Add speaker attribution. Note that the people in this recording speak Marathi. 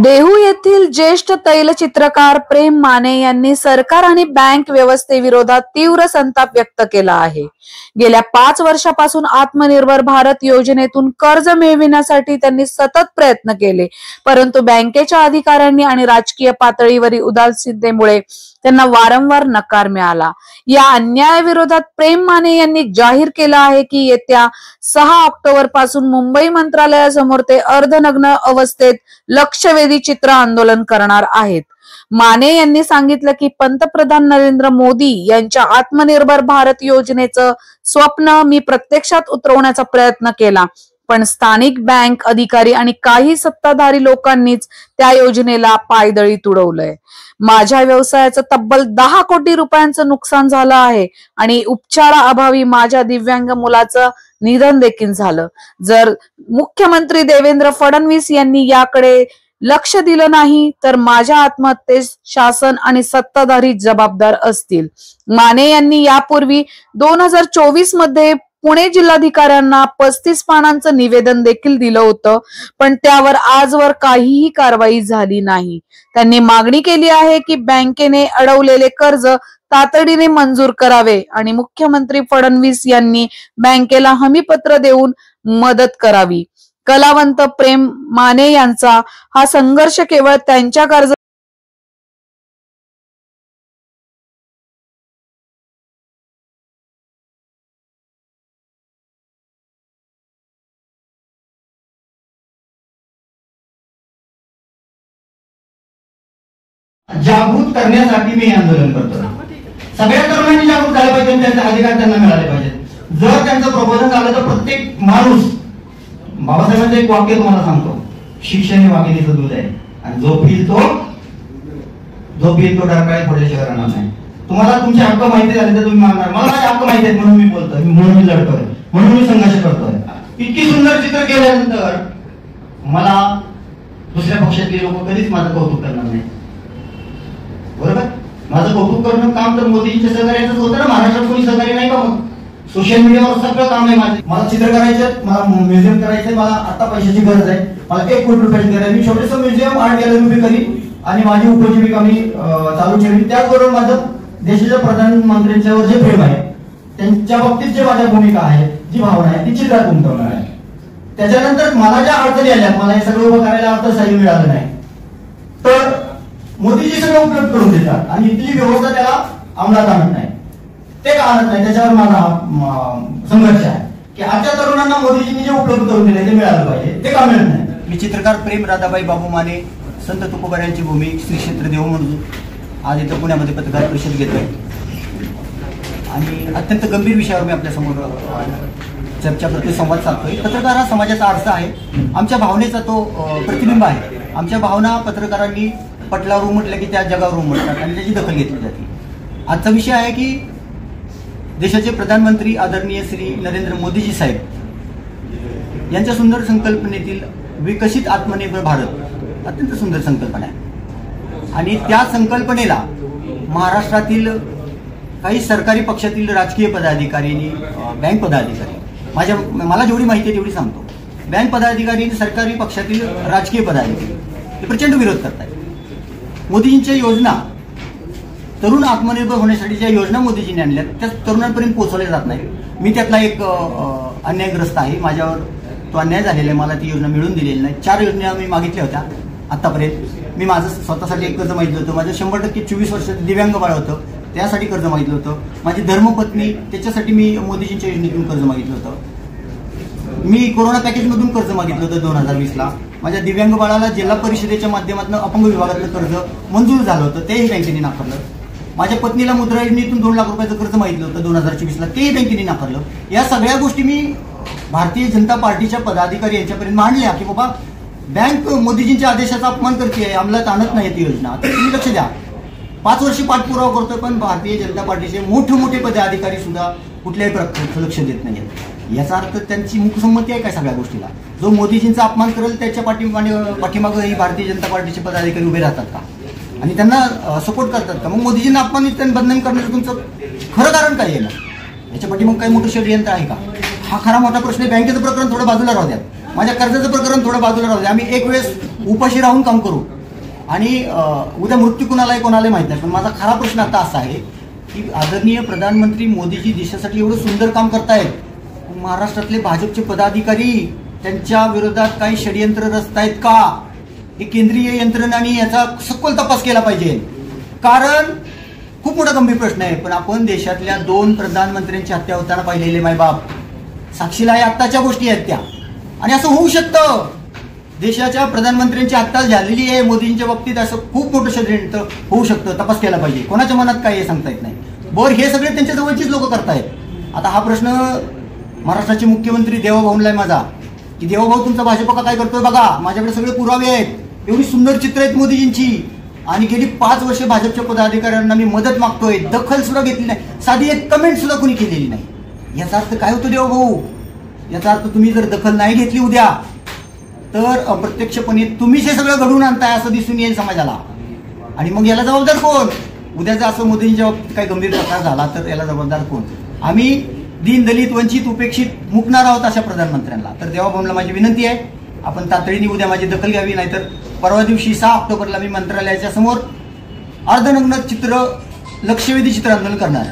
Speaker 1: देहू येथील ज्येष्ठ तैलचित्रकार प्रेम माने यांनी सरकार आणि बँक व्यवस्थेविरोधात तीव्र संताप व्यक्त केला आहे। गेल्या 5 वर्षापासून आत्मनिर्भर भारत योजनेतून कर्ज मिळविण्यासाठी त्यांनी सतत प्रयत्न केले, परंतु बँकेच्या अधिकाऱ्यांनी आणि राजकीय पातळीवरील उदासीनतेमुळे त्यांना वारंवार नकार मिळाला। या अन्यायाविरोधात प्रेम माने यांनी जाहीर केलं आहे की येत्या 6 ऑक्टोबर पासून मुंबई मंत्रालयासमोर ते अर्धनग्न अवस्थेत लक्षवेधी चित्र आंदोलन करणार आहेत। माने यांनी सांगितलं की पंतप्रधान नरेंद्र मोदी यांच्या आत्मनिर्भर भारत योजनेचं स्वप्न मी प्रत्यक्षात उतरवण्याचा प्रयत्न केला, पण स्थानिक बँक अधिकारी आणि काही सत्ताधारी लोकांनीच त्या योजनेला पायदळी तुडवलंय। माझ्या व्यवसायाचं तब्बल 10 कोटी रुपयांचं नुकसान झालं आहे आणि उपचाराअभावी माझ्या दिव्यांग मुलाचं निधन देखील झालं। जर मुख्यमंत्री देवेंद्र फडणवीस यांनी याकडे लक्ष दिलं नाही तर माझ्या आत्महत्येस शासन आणि सत्ताधारी जबाबदार असतील। माने यांनी यापूर्वी 2024 मध्ये पुणे जिल्हाधिकाऱ्यांना 35 पानांचं निवेदन देखील दिलं होतं, पण त्यावर आजवर काहीही कारवाई झाली नाही। त्यांनी मागणी केली आहे की बँकेने अडवलेले कर्ज तातडीने मंजूर करावे आणि मुख्यमंत्री फडणवीस यांनी बँकेला हमीपत्र देऊन मदत करावी। कलावंत प्रेम माने यांचा हा संघर्ष केवळ त्यांच्या कर्ज
Speaker 2: जागृत करण्यासाठी मी आंदोलन करतो। सगळ्या तरुणांनी जागृत झाले पाहिजे, त्यांचे अधिकार त्यांना मिळाले पाहिजेत। जर त्यांचं प्रबोधन झालं तर प्रत्येक माणूस, बाबासाहेबांचं एक वाक्य तुम्हाला सांगतो, शिक्षण हे वाघिणीचं दूध आहे आणि जो पिल तो डरकाळी फोडल्याशिवाय राहणार नाही। तुम्हाला तुमचे हक्क माहिती झाले तर तुम्ही मागणार, मला माझे हक्क माहिती आहेत म्हणून मी बोलतोय, म्हणून मी लढतोय, म्हणून मी संघर्ष करतोय। इतकी सुंदर चित्र केल्यानंतर मला दुसऱ्या पक्षातले लोक कधीच माझं कौतुक करणार नाही, बरोबर? माझं कौतुक करणं काम तर मोदींच्या सहकार्याचंच होतं ना। महाराष्ट्रात कोणी सहकार्य नाही का? मग सोशल मीडियावर सगळं काम आहे माझे। मला चित्र करायचं, मला म्युझियम करायचंय, मला आता पैशाची गरज आहे, मला 1 कोटी रुपयाची गरज आहे। मी छोटंसं म्युझियम आर्ट गॅलरी उभी करीन आणि माझी उपजीविका मी चालू ठेवीन। त्याचबरोबर माझं देशाच्या प्रधानमंत्र्यांच्यावर जे प्रेम आहे, त्यांच्या बाबतीत जे माझ्या भूमिका आहे, जी भावना आहे, ती चित्रात उमटवणार आहे। त्याच्यानंतर मला ज्या अडचणी आल्या, मला हे सगळं उभं करायला अर्थसहाय्य मिळालं नाही, तर मोदीजी सगळं उपलब्ध करून देतात आणि इथली व्यवस्था त्याला अंमलात आणत नाही। ते का आणत नाही, त्याच्यावर माझा संघर्ष आहे की आजच्या तरुणांना मोदीजींनी जे उपलब्ध करून दिले ते मिळालं पाहिजे, ते का मिळत नाही।
Speaker 3: मी चित्रकार प्रेम राधाबाई बाबू माने, संत तुकोबारायांची भूमी, श्री क्षेत्र देहू म्हणून आज इथं पुण्यामध्ये पत्रकार परिषद घेतोय आणि अत्यंत गंभीर विषयावर मी आपल्या समोर चर्चा करतोय, संवाद साधतोय। पत्रकार हा समाजाचा आरसा आहे, आमच्या भावनेचा तो प्रतिबिंब आहे। आमच्या भावना पत्रकारांनी पटलावर उमटल्या की त्या जगावर उमटतात आणि त्याची दखल घेतली जाते। आजचा विषय आहे की देशाचे प्रधानमंत्री आदरणीय श्री नरेंद्र मोदीजी साहेब यांच्या सुंदर संकल्पनेतील विकसित आत्मनिर्भर भारत अत्यंत सुंदर संकल्पना आहे आणि त्या संकल्पनेला महाराष्ट्रातील काही सरकारी पक्षातील राजकीय पदाधिकारी, बँक पदाधिकारी, मला जेवढी माहिती आहे तेवढी सांगतो, बँक पदाधिकारी, सरकारी पक्षातील राजकीय पदाधिकारी हे प्रचंड विरोध करतात। मोदीजींच्या योजना, तरुण आत्मनिर्भर होण्यासाठी ज्या योजना मोदीजींनी आणल्या त्या तरुणांपर्यंत पोहोचवल्या जात नाही। मी त्यातला एक अन्यायग्रस्त आहे, माझ्यावर तो अन्याय झालेला आहे, मला ती योजना मिळून दिलेली नाही। 4 योजना मी मागितल्या होत्या आतापर्यंत। मी माझं स्वतःसाठी एक कर्ज मागितलं होतं, माझं 100% 24 वर्षाचं दिव्यांग बाळ होतं त्यासाठी कर्ज मागितलं होतं, माझी धर्मपत्नी त्याच्यासाठी मी मोदीजींच्या योजनेतून कर्ज मागितलं होतं। मी कोरोना पॅकेजमधून कर्ज मागितलं होतं 2020ला। माझ्या दिव्यांग बाळाला जिल्हा परिषदेच्या माध्यमातून अपंग विभागातलं कर्ज मंजूर झालं होतं, तेही बँकेने नाकारलं। माझ्या पत्नीला मुद्रा योजनेतून 2 लाख रुपयाचं कर्ज मागितलं होतं 2024ला, तेही बँकेने नाकारलं। या सगळ्या गोष्टी मी भारतीय जनता पार्टीच्या पदाधिकारी यांच्यापर्यंत मांडल्या की बाबा बँक मोदीजींच्या आदेशाचा अपमान करते, अंमलात आणत नाही ती योजना, तर तुम्ही लक्ष द्या। 5 वर्ष पाठपुरावा करतोय, पण भारतीय जनता पार्टीचे मोठे पदाधिकारी सुद्धा कुठल्याही प्रकारचं लक्ष देत नाहीत। याचा अर्थ त्यांची मुखसंमती आहे काय सगळ्या गोष्टीला? जो मोदीजींचा अपमान करेल त्याच्या पाठीमागं ही भारतीय जनता पार्टीचे पदाधिकारी उभे राहतात का आणि त्यांना सपोर्ट करतात का? मग मोदीजींना अपमानित आणि बदनाम करण्याचं तुमचं खरं कारण काय आहे ना? याच्या पाठीमागं काही मोठं षडयंत्र आहे का? हा खरा मोठा प्रश्न आहे। बँकेचं प्रकरण थोडं बाजूला राहू द्या, माझ्या कर्जाचं प्रकरण थोडं बाजूला राहू दे, आम्ही एक वेळेस उपाशी राहून काम करू आणि उद्या मृत्यू कोणालाही माहित नाही. पण माझा खरा प्रश्न आता असा आहे की आदरणीय प्रधानमंत्री मोदीजी देशासाठी एवढं सुंदर काम करतायत, महाराष्ट्रातले भाजपचे पदाधिकारी त्यांच्या विरोधात काही षडयंत्र रचतायत का, हे केंद्रीय यंत्रणांनी याचा सखोल तपास केला पाहिजे. कारण खूप मोठा गंभीर प्रश्न आहे. पण आपण देशातल्या 2 प्रधानमंत्र्यांची हत्या होताना पाहिलेले मायबाप साक्षीला आहे, आत्ताच्या गोष्टी आहेत त्या. आणि असं होऊ शकतं, देशाच्या प्रधानमंत्र्यांची हत्या झालेली आहे मोदींच्या बाबतीत, असं खूप मोठं षडयंत्र होऊ शकतं. तपास केला पाहिजे. कोणाच्या मनात काय हे सांगता येत नाही. बरं, हे सगळे त्यांच्या जवळचीच लोक करतायत. आता हा प्रश्न महाराष्ट्राचे मुख्यमंत्री देवाभाऊंना आहे माझा, की देवाभाऊ तुमचा भाजप का काय करतोय बघा, माझ्याकडे सगळे पुरावे आहेत, एवढी सुंदर चित्र आहेत मोदीजींची, आणि गेली 5 वर्ष भाजपच्या पदाधिकाऱ्यांना मी मदत मागतोय, दखल सुद्धा घेतली नाही, साधी एक कमेंट सुद्धा कोणी केलेली नाही. याचा अर्थ काय होतो देवभाऊ? याचा अर्थ तुम्ही जर दखल नाही घेतली उद्या तर अप्रत्यक्षपणे तुम्हीच हे सगळं घडवून आणताय असं दिसून येईल समाजाला. आणि मग याला जबाबदार कोण? उद्या जर असं मोदींच्या बाबतीत काही गंभीर प्रकार झाला तर याला जबाबदार कोण? आम्ही दीन दलित वंचित उपेक्षित मुकणार आहोत अशा प्रधानमंत्र्यांना. तर देवाभाऊंना माझी विनंती आहे, आपण तातडीने उद्या माझी दखल घ्यावी, नाहीतर परवा दिवशी 6 ऑक्टोबरला मी मंत्रालयाच्या समोर अर्धनग्न चित्र लक्षवेधी चित्र आंदोलन करणार.